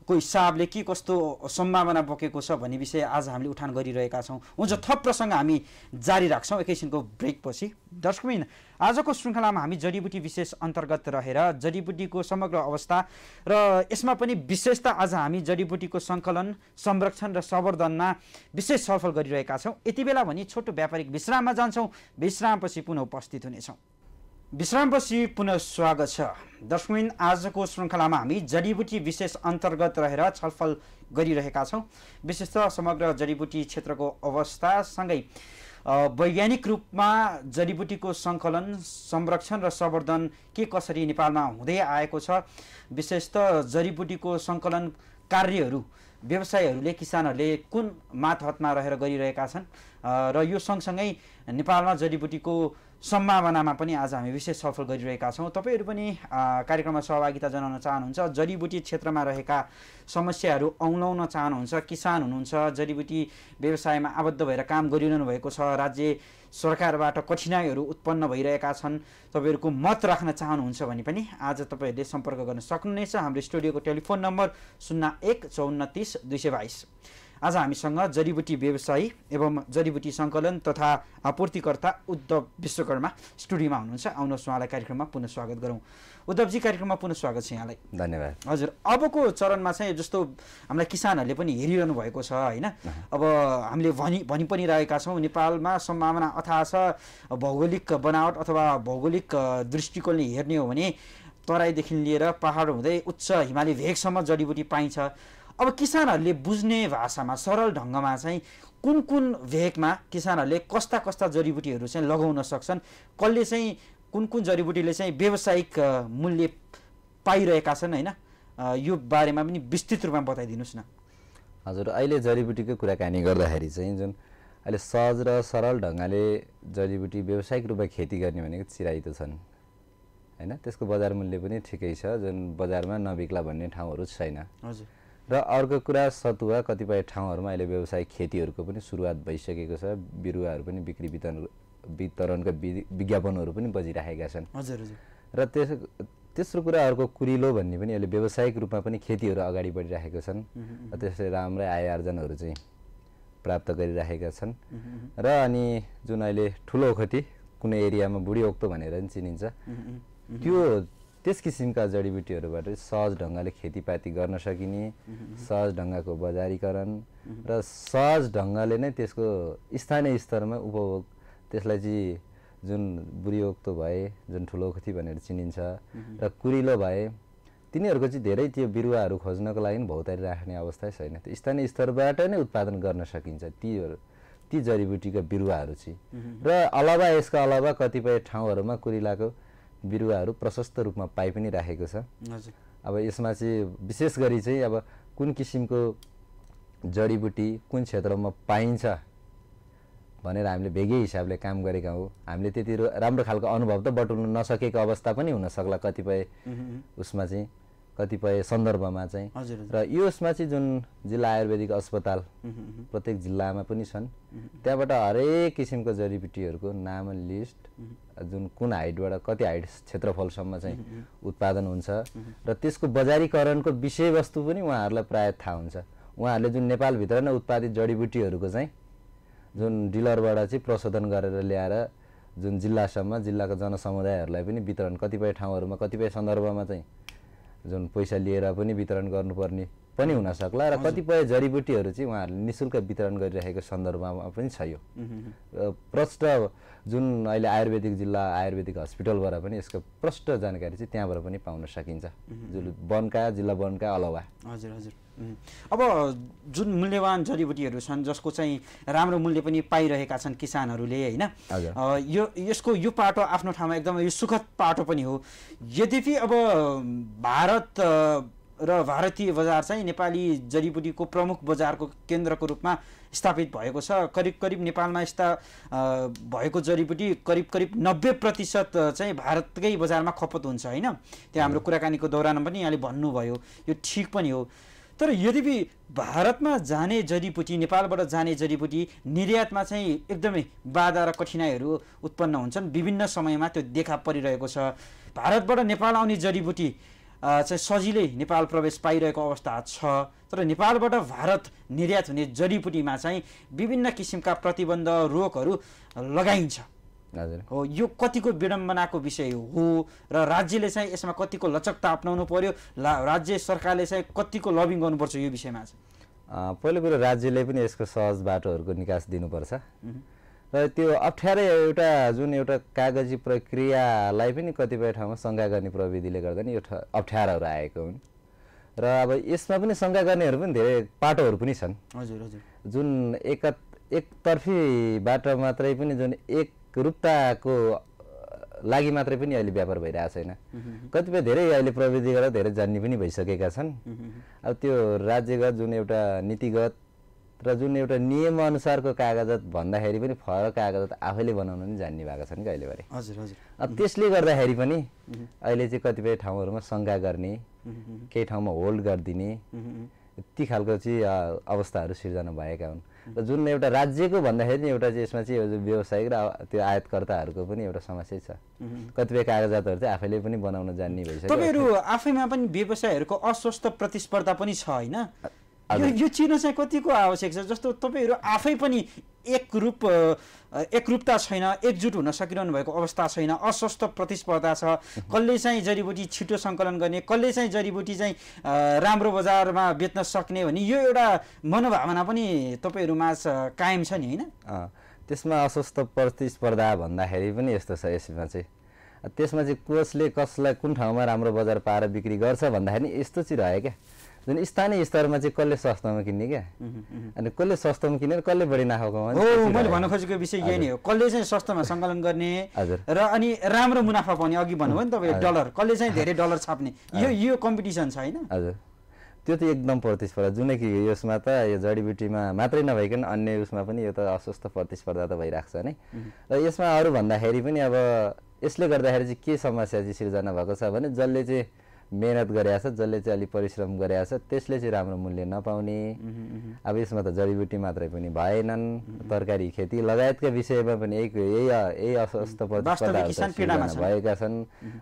को हिसाबले के कस्तो सम्भावना बोकेको छ भन्ने विषय आज हामीले उठान गरिरहेका छौँ। हुन्छ, थप प्रसङ्ग हामी जारी राख्छौँ एकैछिनको ब्रेकपछि। दर्शकबिन, आजको श्रृङ्खलामा हामी जडीबुटी विशेष अन्तर्गत रहेर जडीबुटीको समग्र अवस्था र यसमा पनि विशेषता आज हामी जडीबुटीको सङ्कलन, संरक्षण र संवर्धनमा विशेष छलफल गरिरहेका छौँ। यति बेला भने छोटो व्यापारिक विश्राममा जान्छौँ। विश्रामपछि पुनः उपस्थित हुनेछौँ। विश्रामपछि पुनः स्वागत छ। दर्शकबिन, आजको श्रृङ्खलामा हामी जडीबुटी विशेष अन्तर्गत रहेर छलफल गरिरहेका छौँ। विशेषतः समग्र जडीबुटी क्षेत्रको अवस्थासँगै वैज्ञानिक रूपमा जडीबुटीको सङ्कलन, संरक्षण र संवर्धन के कसरी नेपालमा हुँदै आएको छ, विशेषतः जडीबुटीको सङ्कलन कार्यहरू व्यवसायीहरूले, किसानहरूले कुन मातहतमा रहेर गरिरहेका छन् र यो सँगसँगै नेपालमा जडीबुटीको सम्भावनामा पनि आज हामी विशेष छलफल गरिरहेका छौँ। तपाईँहरू पनि कार्यक्रममा सहभागिता जनाउन चाहनुहुन्छ, जडीबुटी क्षेत्रमा रहेका समस्याहरू औँलाउन चाहनुहुन्छ, किसान हुनुहुन्छ, जडीबुटी व्यवसायमा आबद्ध भएर काम गरिरहनु भएको छ, राज्य सरकारबाट कठिनाइहरू उत्पन्न भइरहेका छन्, तपाईँहरूको मत राख्न चाहनुहुन्छ भने पनि आज तपाईँहरूले सम्पर्क गर्न सक्नुहुनेछ। हाम्रो स्टुडियोको टेलिफोन नम्बर 01 34 222। आज हामीसँग जडीबुटी व्यवसायी एवं जडीबुटी सङ्कलन तथा आपूर्तिकर्ता उद्धव विश्वकर्मा स्टुडियोमा हुनुहुन्छ। आउनुहोस् उहाँलाई कार्यक्रममा पुनः स्वागत गरौँ। उद्धवजी, कार्यक्रममा पुनः स्वागत छ यहाँलाई। धन्यवाद। हजुर, अबको चरणमा चाहिँ जस्तो हामीलाई किसानहरूले पनि हेरिरहनु भएको छ होइन, अब हामीले भनि पनि रहेका छौँ नेपालमा सम्भावना अथाह छ। भौगोलिक बनावट अथवा भौगोलिक दृष्टिकोणले हेर्ने हो भने तराईदेखि लिएर पहाड हुँदै उच्च हिमाली भेगसम्म जडीबुटी पाइन्छ। अब किसानहरूले बुझ्ने भाषामा, सरल ढङ्गमा चाहिँ कुन कुन भेगमा किसानहरूले कस्ता कस्ता जडीबुटीहरू चाहिँ लगाउन सक्छन्, कसले चाहिँ कुन कुन जडीबुटीले चाहिँ व्यावसायिक मूल्य पाइरहेका छन् होइन, यो बारेमा पनि विस्तृत रूपमा बताइदिनुहोस् न। हजुर, अहिले जडीबुटीको कुराकानी गर्दाखेरि चाहिँ जुन अहिले सहज र सरल ढङ्गले जडीबुटी व्यावसायिक रूपमा खेती गर्ने भनेको चिराइतो छन् होइन, त्यसको बजार मूल्य पनि ठिकै छ, जुन बजारमा नबिक्ला भन्ने ठाउँहरू छैन। हजुर। र अर्को कुरा, सतुवा कतिपय ठाउँहरूमा अहिले व्यावसायिक खेतीहरूको पनि सुरुवात भइसकेको छ, बिरुवाहरू पनि बिक्री वितरणका विज्ञापनहरू पनि बजिरहेका छन्। हजुर हजुर। र तेस्रो कुरा अर्को कुरिलो भन्ने पनि अहिले व्यावसायिक रूपमा पनि खेतीहरू अगाडि बढिरहेका छन् र त्यसले राम्रै आय आर्जनहरू चाहिँ प्राप्त गरिरहेका छन्। र अनि जुन अहिले ठुलो ओखती कुनै एरियामा बुढी ओक्तो भनेर पनि चिनिन्छ, त्यस किसिमका जडीबुटीहरूबाट सहज ढङ्गले खेतीपाती गर्न सकिने, सहज ढङ्गको बजारीकरण र सहज ढङ्गले नै त्यसको स्थानीय स्तरमा उपभोग, त्यसलाई चाहिँ जुन बुढी ओक्तो भए, जुन ठुलो ओखती भनेर चिनिन्छ र कुरिलो भए, तिनीहरूको चाहिँ धेरै त्यो बिरुवाहरू खोज्नको लागि भौतारी राख्ने अवस्था छैन। त्यो स्थानीय स्तरबाट नै उत्पादन गर्न सकिन्छ ती जडीबुटीका बिरुवाहरू चाहिँ। र अलावा यसका अलावा कतिपय ठाउँहरूमा कुरिलाको बिरुवाहरू प्रशस्त रूपमा पाइ पनि राखेको छ। अब यसमा चाहिँ विशेष गरी चाहिँ अब कुन किसिमको जडीबुटी कुन क्षेत्रमा पाइन्छ भनेर हामीले भेगै हिसाबले काम गरेका हौँ। हामीले त्यति राम्रो खालको अनुभव त बटुल्न नसकेको अवस्था पनि हुन सक्ला कतिपय उसमा चाहिँ, कतिपय सन्दर्भमा चाहिँ। र यसमा चाहिँ जुन जिल्ला आयुर्वेदिक अस्पताल प्रत्येक जिल्लामा पनि छन्, त्यहाँबाट हरेक किसिमको जडीबुटीहरूको नाम लिस्ट, जुन कुन हाइटबाट कति हाइट क्षेत्रफलसम्म चाहिँ उत्पादन हुन्छ र त्यसको बजारीकरणको विषयवस्तु पनि उहाँहरूलाई प्रायः थाहा हुन्छ। उहाँहरूले जुन नेपालभित्र नै उत्पादित जडीबुटीहरूको चाहिँ जुन डिलरबाट चाहिँ प्रशोधन गरेर ल्याएर जुन जिल्लासम्म, जिल्लाको जनसमुदायहरूलाई पनि वितरण, कतिपय ठाउँहरूमा कतिपय सन्दर्भमा चाहिँ जुन पैसा लिएर पनि वितरण गर्नुपर्ने पनि हुन सक्ला र कतिपय जडीबुटीहरू चाहिँ उहाँहरूले निःशुल्क वितरण गरिरहेको सन्दर्भमा पनि छ। यो प्रष्ट जुन अहिले आयुर्वेदिक जिल्ला आयुर्वेदिक हस्पिटलबाट पनि यसको प्रष्ट जानकारी चाहिँ त्यहाँबाट पनि पाउन सकिन्छ, जुन जिल्ला वनका अलावा। हजुर हजुर। अब जुन मूल्यवान जडीबुटीहरू छन् जसको चाहिँ राम्रो मूल्य पनि पाइरहेका छन् किसानहरूले होइन, यसको यो पाटो आफ्नो ठाउँमा एकदमै यो सुखद पाटो पनि हो। यद्यपि अब भारत र भारतीय बजार चाहिँ नेपाली जडीबुटीको प्रमुख बजारको केन्द्रको रूपमा स्थापित भएको छ। करिब करिब नेपालमा यस्ता भएको जडीबुटी करिब 90% चाहिँ भारतकै बजारमा खपत हुन्छ होइन। त्यहाँ हाम्रो कुराकानीको दौरान पनि यहाँले भन्नुभयो, यो ठिक पनि हो। तर यद्यपि भारतमा जाने जडीबुटी, नेपालबाट जाने जडीबुटी निर्यातमा चाहिँ एकदमै बाधा र कठिनाइहरू उत्पन्न हुन्छन्। विभिन्न समयमा त्यो देखा परिरहेको छ। भारतबाट नेपाल आउने जडीबुटी चाहिँ सजिलै नेपाल प्रवेश पाइरहेको अवस्था छ, तर नेपालबाट भारत निर्यात हुने जडीबुटीमा चाहिँ विभिन्न किसिमका प्रतिबन्ध रोकहरू लगाइन्छ। हजुर हो, यो कतिको विडम्बनाको विषय हो र राज्यले चाहिँ यसमा कतिको लचकता अप्नाउनु पर्यो, राज्य सरकारले चाहिँ कतिको लबिङ गर्नुपर्छ यो विषयमा चाहिँ? पहिलो कुरो राज्यले पनि यसको सहज बाटोहरूको निकास दिनुपर्छ र त्यो अप्ठ्यारै एउटा कागजी प्रक्रियालाई पनि कतिपय ठाउँमा शङ्का गर्ने प्रविधिले गर्दा नि यो अप्ठ्याराहरू आएको हुन् र अब यसमा पनि शङ्का गर्नेहरू पनि धेरै पाटोहरू पनि छन्। हजुर हजुर, जुन एकतर्फीबाट मात्रै पनि जुन एकरूपताको लागि मात्रै पनि अहिले व्यापार भइरहेको छैन। कतिपय धेरै अहिले प्रविधिबाट धेरै जान्ने पनि भइसकेका छन्। अब त्यो राज्यगत जुन एउटा नीतिगत र जुन एउटा नियमअनुसारको कागजात भन्दाखेरि पनि फरक कागजात आफैले बनाउन पनि जान्ने भएको छन् कि अहिलेबारे। हजुर हजुर, अब त्यसले गर्दाखेरि पनि अहिले चाहिँ कतिपय ठाउँहरूमा शङ्का गर्ने, केही ठाउँमा होल्ड गरिदिने ती खालको चाहिँ अवस्थाहरू सिर्जना भएका हुन् र जुन एउटा राज्यको भन्दाखेरि एउटा चाहिँ यसमा चाहिँ व्यावसायिक र त्यो आयातकर्ताहरूको पनि एउटा समस्या छ। कतिपय कागजातहरू चाहिँ आफैले पनि बनाउन जान्ने भइसक्यो। तपाईँहरू आफैमा पनि व्यवसायहरूको अस्वस्थ प्रतिस्पर्धा पनि छ होइन? यो चिर्न चाहिँ कतिको आवश्यक छ? जस्तो तपाईँहरू आफै पनि एकरूपता छैन, एकजुट हुन सकिरहनु भएको अवस्था छैन, अस्वस्थ प्रतिस्पर्धा छ। कसले चाहिँ जडीबुटी छिटो सङ्कलन गर्ने, कसले चाहिँ जडीबुटी चाहिँ राम्रो बजारमा बेच्न सक्ने भन्ने यो एउटा मनोभावना पनि तपाईँहरूमा कायम छ नि होइन? त्यसमा अस्वस्थ प्रतिस्पर्धा भन्दाखेरि पनि यस्तो छ यसमा चाहिँ, त्यसमा चाहिँ कसले कसलाई कुन ठाउँमा राम्रो बजार पाएर बिक्री गर्छ भन्दाखेरि यस्तो चाहिँ रह्यो क्या, जुन स्थानीय स्तरमा चाहिँ कसले सस्तोमा किन्ने क्या, अनि कसले सस्तोमा किनेर कसले बढी नाफा कमाउने। हो, मैले भन्न खोजेको विषय यही नै हो, कसले चाहिँ सस्तोमा सङ्कलन गर्ने र अनि राम्रो मुनाफा पाउने। अघि भन्नुभयो नि तपाईँले डलर, कसले चाहिँ धेरै डलर छाप्ने, यो कम्पिटिसन छ होइन? हजुर, त्यो त एकदम प्रतिस्पर्धा जुनै कि यसमा त यो जडीबुटीमा मात्रै नभइकन अन्य उसमा पनि यो त अस्वस्थ प्रतिस्पर्धा त भइरहेको छ नि। र यसमा अरू भन्दाखेरि पनि अब यसले गर्दाखेरि चाहिँ के समस्या चाहिँ सिर्जना भएको छ भने जसले चाहिँ मेहनत गरेको छ, जसले चाहिँ अलिक परिश्रम गरेको छ त्यसले चाहिँ राम्रो मूल्य नपाउने। अब यसमा त जडीबुटी मात्रै पनि भएनन्, तरकारी खेती लगायतका विषयमा पनि यही अस्वस्थ प्रतिस्पर्धा भएका छन्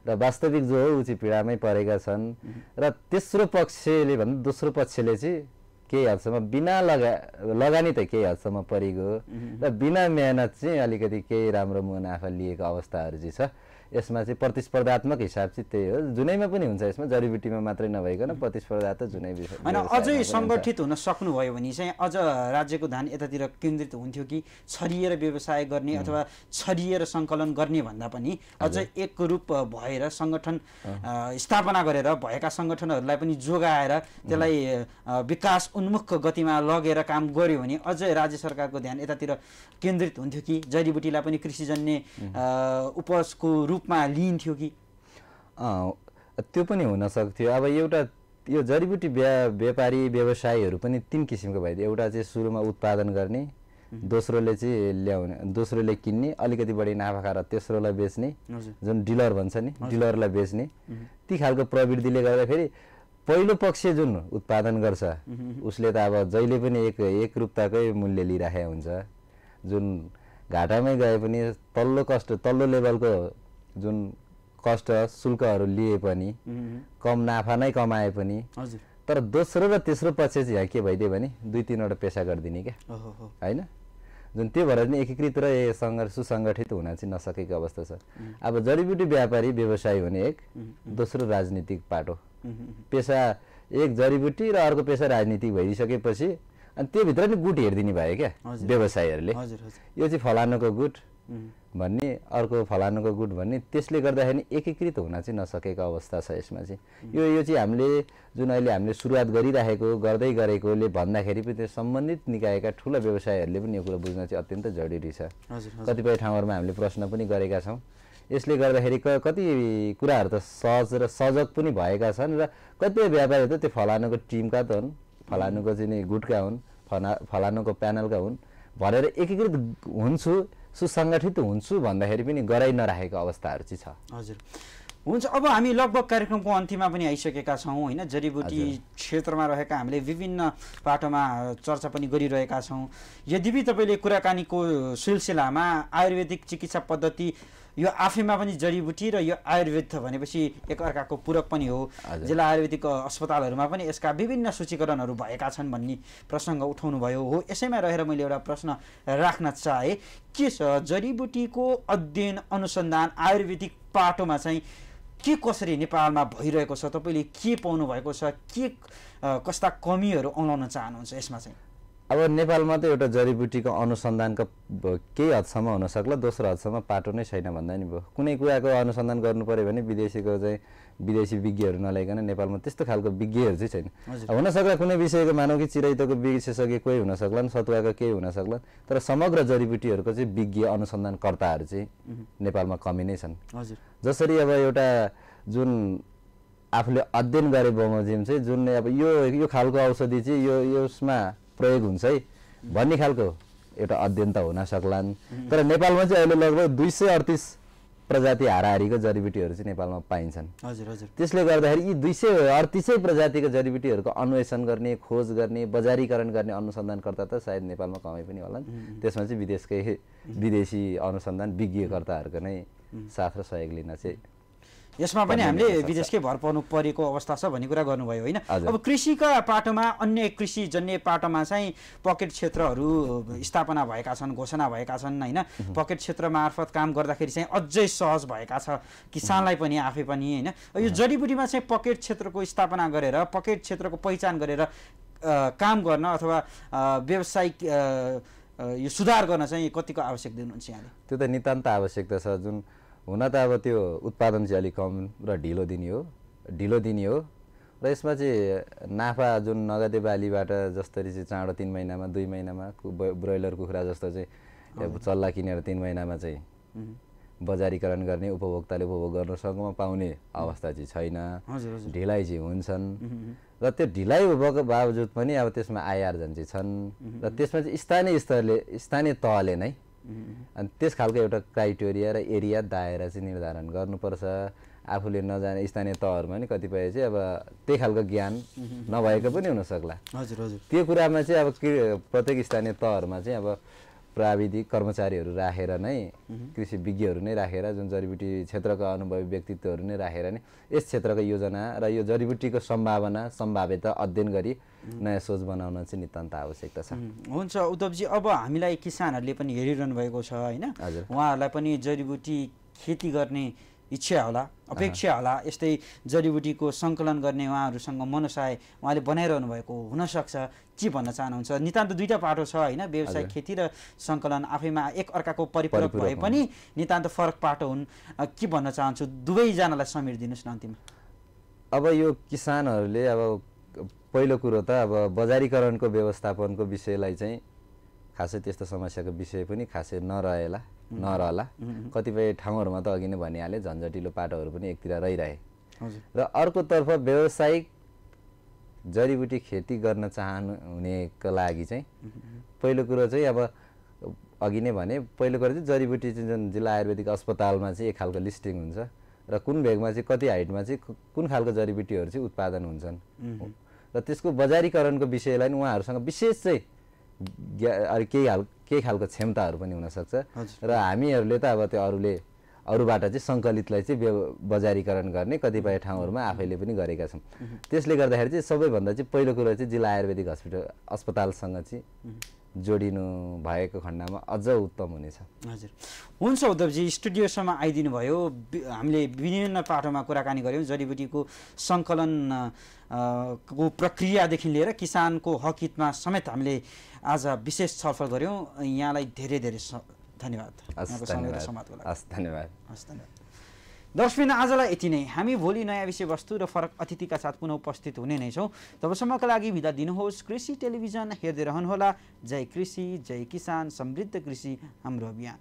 र वास्तविक जो हो ऊ चाहिँ पीडामै परेका छन्। र तेस्रो पक्षले भन्दा दोस्रो पक्षले चाहिँ केही हदसम्म बिना लगानी त केही हदसम्म परिगयो र बिना मेहनत चाहिँ अलिकति केही राम्रो मुनाफा लिएको अवस्थाहरू चाहिँ छ। यसमा चाहिँ प्रतिस्पर्धात्मक हिसाब चाहिँ त्यही हो, जुनैमा पनि हुन्छ, यसमा जडीबुटीमा मात्रै नभइकन प्रतिस्पर्धा त जुनै विषय होइन। अझै सङ्गठित हुन सक्नुभयो भने चाहिँ अझ राज्यको ध्यान यतातिर केन्द्रित हुन्थ्यो कि छरिएर व्यवसाय गर्ने अथवा छरिएर सङ्कलन गर्ने भन्दा पनि अझ एकरूप भएर सङ्गठन स्थापना गरेर भएका सङ्गठनहरूलाई पनि जोगाएर त्यसलाई विकास उन्मुख गतिमा लगेर काम गर्यो भने अझ राज्य सरकारको ध्यान यतातिर केन्द्रित हुन्थ्यो कि जडीबुटीलाई पनि कृषिजन्य उपजको रूपमा लिइन्थ्यो कि? त्यो पनि हुन सक्थ्यो। अब एउटा यो जडीबुटी व्यापारी व्यवसायीहरू पनि तीन किसिमको भइदियो। एउटा चाहिँ सुरुमा उत्पादन गर्ने, दोस्रोले चाहिँ ल्याउने, दोस्रोले किन्ने, अलिकति बढी नाफा खाएर तेस्रोलाई बेच्ने, जुन डिलर भन्छ नि, डिलरलाई बेच्ने, ती खालको प्रवृत्तिले गर्दाखेरि पहिलो पक्ष जुन उत्पादन गर्छ उसले त अब जहिले पनि एकरूपताकै मूल्य लिइराखेको हुन्छ। जुन घाटामै गए पनि तल्लो लेभलको जुन कष्ट शुल्कहरू लिए पनि कम नाफा नै कमाए पनि, तर दोस्रो र तेस्रो पक्ष चाहिँ यहाँ के भइदियो भने दुई तीनवटा पेसा गरिदिने क्या होइन। जुन त्यो भएर पनि एकीकृत र सुसङ्गठित हुन चाहिँ नसकेको अवस्था छ। अब जडीबुटी व्यापारी व्यवसायी हुने एक, दोस्रो राजनीतिक पाटो पेसा, एक जडीबुटी र अर्को पेसा राजनीतिक भइसकेपछि अनि त्योभित्र नि गुट हेरिदिने भयो क्या व्यवसायीहरूले, यो चाहिँ फलानुको गुट भन्ने, अर्को फलानुको गुट भन्ने, त्यसले गर्दाखेरि एकीकृत हुन चाहिँ नसकेको अवस्था छ यसमा चाहिँ। यो चाहिँ हामीले जुन अहिले हामीले सुरुवात गर्दै गरेकोले भन्दाखेरि पनि त्यो सम्बन्धित निकायका ठुला व्यवसायीहरूले पनि यो कुरा बुझ्न चाहिँ अत्यन्त जरुरी छ। कतिपय ठाउँहरूमा हामीले प्रश्न पनि गरेका छौँ। यसले गर्दाखेरि कति कुराहरू त सहज र सजग पनि भएका छन् र कतिपय व्यापारीहरू त त्यो फलानुको टिमका त हुन्, फलानुको चाहिँ गुटका हुन्, फलानुको प्यानलका हुन् भनेर एकीकृत हुन्छु, सुसङ्गठित हुन्छु भन्दाखेरि पनि गराइ नराखेको अवस्थाहरू चाहिँ छ। हजुर, हुन्छ, अब हामी लगभग कार्यक्रमको अन्त्यमा पनि आइसकेका छौँ होइन। जडीबुटी क्षेत्रमा रहेका हामीले विभिन्न पाटोमा चर्चा पनि गरिरहेका छौँ। यद्यपि तपाईँले कुराकानीको सिलसिलामा आयुर्वेदिक चिकित्सा पद्धति यो आफैमा पनि जडीबुटी र यो आयुर्वेद भनेपछि एकअर्काको पूरक पनि हो। जिल्ला आयुर्वेदिक अस्पतालहरूमा पनि यसका विभिन्न सूचीकरणहरू भएका छन् भन्ने प्रसङ्ग उठाउनु भयो हो। यसैमा रहेर मैले एउटा प्रश्न राख्न चाहे के छ जडीबुटीको अध्ययन अनुसन्धान आयुर्वेदिक पाटोमा चाहिँ के कसरी नेपालमा भइरहेको छ, तपाईँले के पाउनु भएको छ, के कस्ता कमीहरू औलाउन चाहनुहुन्छ यसमा चाहिँ? अब नेपालमा त एउटा जडीबुटीको अनुसन्धानको केही हदसम्म हुन सक्ला, दोस्रो हदसम्म पाटो नै छैन भन्दा नि भयो। कुनै कुराको अनुसन्धान गर्नु पर्यो भने विदेशी विज्ञहरू नल्याइकन नेपालमा त्यस्तो खालको विज्ञहरू चाहिँ छैन। हुन सक्ला कुनै विषयको मानौ कि चिराइतोको विशेषज्ञ कोही हुन सक्लान्, सतुवाको केही हुन सक्लान्, तर समग्र जडीबुटीहरूको चाहिँ विज्ञ अनुसन्धानकर्ताहरू चाहिँ नेपालमा कमी नै छन्। जसरी अब एउटा जुन आफूले अध्ययन गरे बमोजिम चाहिँ जुन अब यो खालको औषधि चाहिँ यसमा प्रयोग हुन्छ है भन्ने खालको एउटा अध्ययन त हुन सक्लान्। तर नेपालमा चाहिँ अहिले लगभग 238 प्रजाति हाराहारीको जडीबुटीहरू चाहिँ नेपालमा पाइन्छन्। त्यसले गर्दाखेरि यी 238 प्रजातिको जडीबुटीहरूको अन्वेषण गर्ने, खोज गर्ने, बजारीकरण गर्ने अनुसन्धानकर्ता त सायद नेपालमा कमै पनि होलान्। त्यसमा चाहिँ विदेशी अनुसन्धान विज्ञकर्ताहरूको नै साथ र सहयोग लिन चाहिँ यसमा पनि हामीले विदेशकै भर पर्नु परेको अवस्था छ भन्ने कुरा गर्नुभयो होइन। अब कृषिका पाटोमा अन्य कृषिजन्य पाटोमा चाहिँ पकेट क्षेत्रहरू स्थापना भएका छन्, घोषणा भएका छन् होइन। पकेट क्षेत्र मार्फत काम गर्दाखेरि चाहिँ अझै सहज भएका छ किसानलाई पनि आफै पनि होइन। यो जडीबुटीमा चाहिँ पकेट क्षेत्रको स्थापना गरेर पकेट क्षेत्रको पहिचान गरेर काम गर्न अथवा व्यावसायिक यो सुधार गर्न चाहिँ कतिको आवश्यक दिनुहुन्छ यहाँले? त्यो त नितान्त आवश्यकता छ। जुन हुन त अब त्यो उत्पादन चाहिँ अलिक कम र ढिलो दिने हो र यसमा चाहिँ नाफा जुन नगदे बालीबाट जसरी चाहिँ चाँडो 3 महिनामा 2 महिनामा ब्रोइलर कुखुरा जस्तो चाहिँ चल्ला किनेर 3 महिनामा चाहिँ बजारीकरण गर्ने उपभोक्ताले उपभोग गर्न सकेमा पाउने अवस्था चाहिँ छैन। ढिलाइ चाहिँ हुन्छन् र त्यो ढिलाइ भएको बावजुद पनि अब त्यसमा आय आर्जन चाहिँ छन् र त्यसमा चाहिँ स्थानीय तहले नै अनि त्यस खालको एउटा क्राइटेरिया र एरिया दायरा चाहिँ निर्धारण गर्नुपर्छ। आफूले नजाने स्थानीय तहहरूमा नि कतिपय चाहिँ अब त्यही खालको ज्ञान नभएको पनि हुन सक्ला। त्यो कुरामा चाहिँ अब प्रत्येक स्थानीय तहहरूमा चाहिँ अब प्राविधिक कर्मचारीहरू राखेर नै कृषि विज्ञहरू नै राखेर जुन जडीबुटी क्षेत्रका अनुभवी व्यक्तित्वहरू नै राखेर नै यस क्षेत्रको योजना र यो जडीबुटीको सम्भाव्यता अध्ययन गरी नयाँ सोच बनाउन चाहिँ नितान्त आवश्यकता छ। हुन्छ उद्धवजी, अब हामीलाई किसानहरूले पनि हेरिरहनु भएको छ होइन, उहाँहरूलाई पनि जडीबुटी खेती गर्ने इच्छा होला, अपेक्षा होला, यस्तै जडीबुटीको सङ्कलन गर्ने उहाँहरूसँग मनसाय उहाँले बनाइरहनु भएको हुनसक्छ। के भन्न चाहनुहुन्छ? नितान्त दुईटा पाटो छ होइन, व्यावसायिक खेती र सङ्कलन आफैमा एक अर्काको परिपूरक भए पनि नितान्त फरक पाटो हुन्। के भन्न चाहन्छु दुवैजनालाई समेटिदिनुहोस् न अन्तिममा। अब यो किसानहरूले अब पहिलो कुरो त अब बजारीकरणको व्यवस्थापनको विषयलाई चाहिँ खासै त्यस्तो समस्याको विषय पनि खासै नरहला। कतिपय ठाउँहरूमा त अघि नै भनिहालेँ झन्झटिलो पाटोहरू पनि एकतिर रहिरहे र अर्कोतर्फ व्यावसायिक जडीबुटी खेती गर्न चाहनुहुनेको लागि चाहिँ पहिलो कुरो चाहिँ अब अघि नै भने पहिलो कुरो चाहिँ जडीबुटी चाहिँ जुन जिल्ला आयुर्वेदिक अस्पतालमा चाहिँ एक खालको लिस्टिङ हुन्छ र कुन भेगमा चाहिँ कति हाइटमा चाहिँ कुन खालको जडीबुटीहरू चाहिँ उत्पादन हुन्छन् र त्यसको बजारीकरणको विषयलाई उहाँहरूसँग विशेष चाहिँ केही खालको क्षमताहरू पनि हुनसक्छ र हामीहरूले त अब त्यो अरूबाट चाहिँ सङ्कलितलाई चाहिँ बजारीकरण गर्ने कतिपय ठाउँहरूमा आफैले पनि गरेका छौँ। त्यसले गर्दाखेरि चाहिँ सबैभन्दा चाहिँ पहिलो कुरो चाहिँ जिल्ला आयुर्वेदिक अस्पतालसँग चाहिँ जोडिनु भएको खण्डमा अझ उत्तम हुनेछ। हजुर, हुन्छ उद्धवजी, स्टुडियोसम्म आइदिनु भयो। हामीले विभिन्न पाटोमा कुराकानी गऱ्यौँ, जडीबुटीको सङ्कलन को प्रक्रियादेखि लिएर किसानको हक हितमा समेत हामीले आज विशेष छलफल गऱ्यौँ। यहाँलाई धेरै धेरै धन्यवाद। धन्यवाद। दर्शकवृन्द, आजलाई यति नै। हामी भोलि नयाँ विषयवस्तु र फरक अतिथिका साथ पुनः उपस्थित हुने नै छौँ। तबसम्मका लागि बिदा दिनुहोस्। कृषि टेलिभिजन हेर्दै रहनुहोला। जय कृषि, जय किसान, समृद्ध कृषि हाम्रो अभियान।